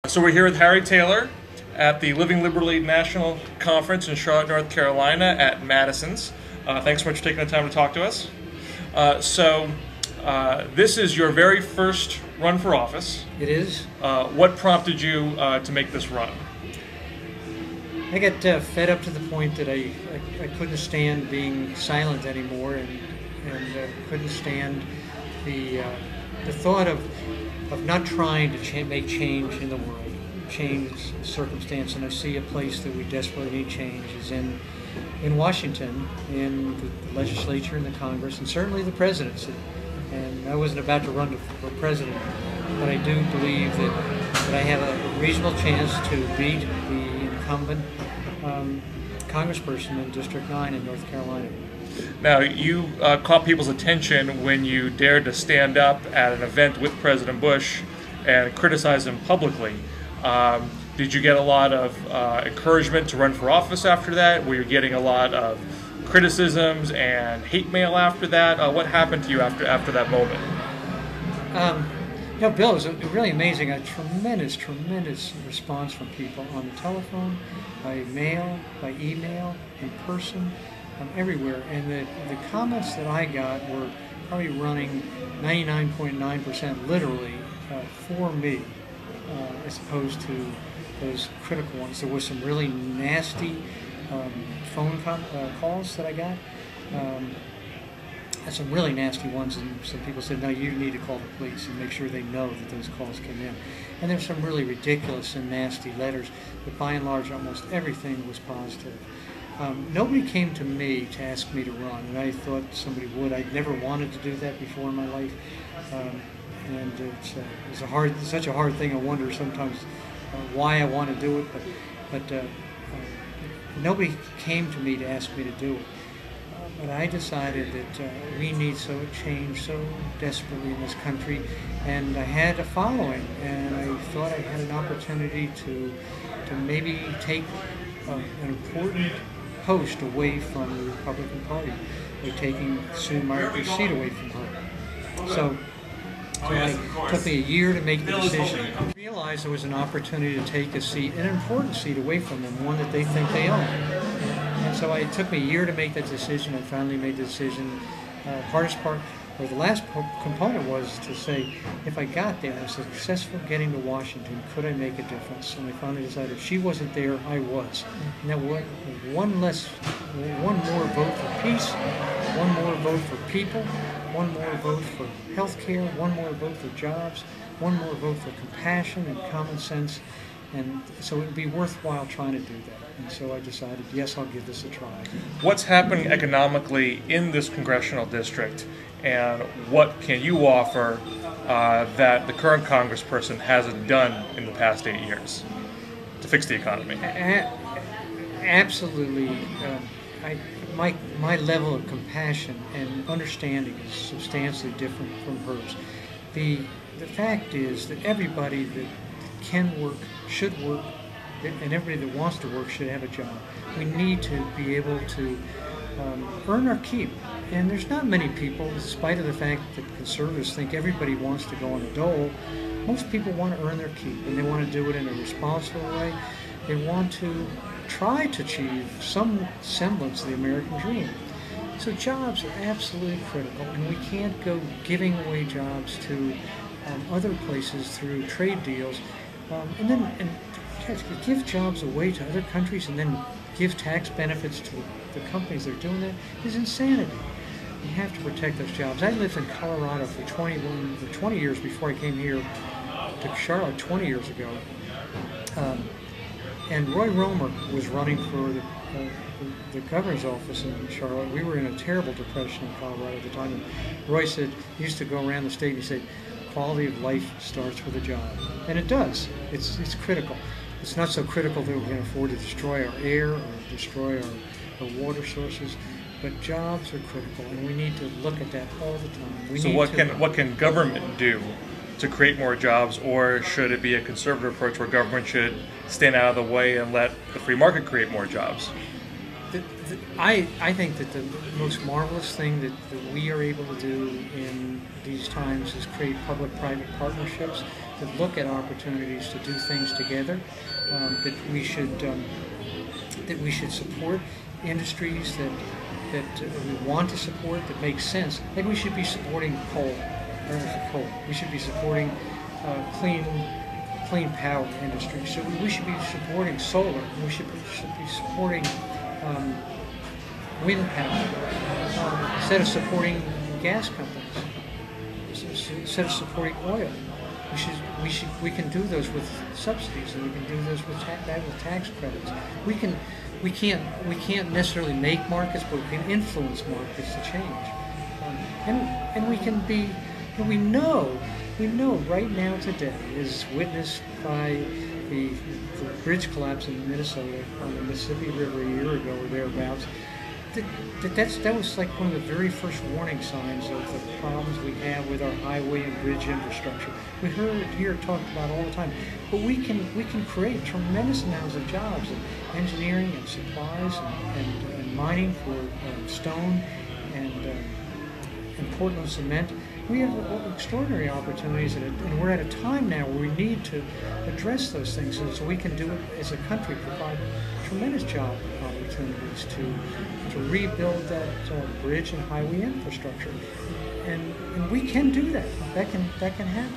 So we're here with Harry Taylor at the Living Liberally National Conference in Charlotte, North Carolina at Madison's. Thanks so much for taking the time to talk to us. This is your very first run for office. It is. What prompted you to make this run? I got fed up to the point that I couldn't stand being silent anymore, and couldn't stand the thought of not trying to make change in the world, change circumstance. And I see a place that we desperately need change is in Washington, in the legislature and the Congress, and certainly the presidency. And I wasn't about to run for president, but I do believe that I have a reasonable chance to beat the incumbent congressperson in District 9 in North Carolina. Now, you caught people's attention when you dared to stand up at an event with President Bush and criticize him publicly. Did you get a lot of encouragement to run for office after that? Were you getting a lot of criticisms and hate mail after that? What happened to you after that moment? Bill, it was really amazing. A tremendous response from people on the telephone, by mail, by email, in person, everywhere. And the comments that I got were probably running 99.9% literally for me, as opposed to those critical ones. There was some really nasty phone calls that I got. Some really nasty ones, and some people said, no, you need to call the police and make sure they know that those calls came in. And there's some really ridiculous and nasty letters, but by and large, almost everything was positive. Nobody came to me to ask me to run, and I thought somebody would. I'd never wanted to do that before in my life, and it's such a hard thing. I wonder sometimes why I want to do it, but nobody came to me to ask me to do it. But I decided that we need change so desperately in this country, and I had a following, and I thought I had an opportunity to maybe take an important post away from the Republican Party by taking Sue Martin's seat away from her. So it took me a year to make the decision. I realized there was an opportunity to take a seat, an important seat away from them, one that they think they own. And so it took me a year to make that decision. I finally made the decision. The last component was to say, if I got there, I was successful getting to Washington, could I make a difference? And I finally decided if she wasn't there, I was. And that was one more vote for peace, one more vote for people, one more vote for health care, one more vote for jobs, one more vote for compassion and common sense. And so it would be worthwhile trying to do that. And so I decided, yes, I'll give this a try. What's happening economically in this congressional district, and what can you offer that the current congressperson hasn't done in the past 8 years to fix the economy? Absolutely. My level of compassion and understanding is substantially different from hers. The fact is that everybody that can work should work, and everybody that wants to work should have a job. We need to be able to earn our keep. And there's not many people, in spite of the fact that conservatives think everybody wants to go on a dole, most people want to earn their keep, and they want to do it in a responsible way. They want to try to achieve some semblance of the American dream. So jobs are absolutely critical, and we can't go giving away jobs to other places through trade deals, and give jobs away to other countries and then give tax benefits to the companies that are doing that is insanity. We have to protect those jobs. I lived in Colorado for 20 years before I came here to Charlotte 20 years ago. And Roy Romer was running for the governor's office in Charlotte. We were in a terrible depression in Colorado at the time. And Roy said, he used to go around the state and he said, quality of life starts with a job. And it does. It's critical. It's not so critical that we can afford to destroy our air or destroy our water sources, but jobs are critical, and we need to look at that all the time. So what can government do to create more jobs, or should it be a conservative approach where government should stand out of the way and let the free market create more jobs? I think that the most marvelous thing that we are able to do in these times is create public-private partnerships that look at opportunities to do things together. That we should support industries that we want to support, that make sense. Like we should be supporting coal. We should be supporting clean power industry. So we should be supporting solar. We should be supporting wind power instead of supporting gas companies. Instead of supporting oil, we can do those with subsidies, and we can do those with tax credits. We can't necessarily make markets, but we can influence markets to change. And we can be. We know right now today, as witnessed by the bridge collapse in Minnesota on the Mississippi River a year ago or thereabouts, that was like one of the very first warning signs of the problems we have with our highway and bridge infrastructure. We hear it talked about all the time, but we can create tremendous amounts of jobs in engineering and supplies and mining for stone and Portland cement. We have extraordinary opportunities, and we're at a time now where we need to address those things, so we can do it as a country, provide tremendous job opportunities to rebuild that bridge and highway infrastructure, and we can do that. That can happen.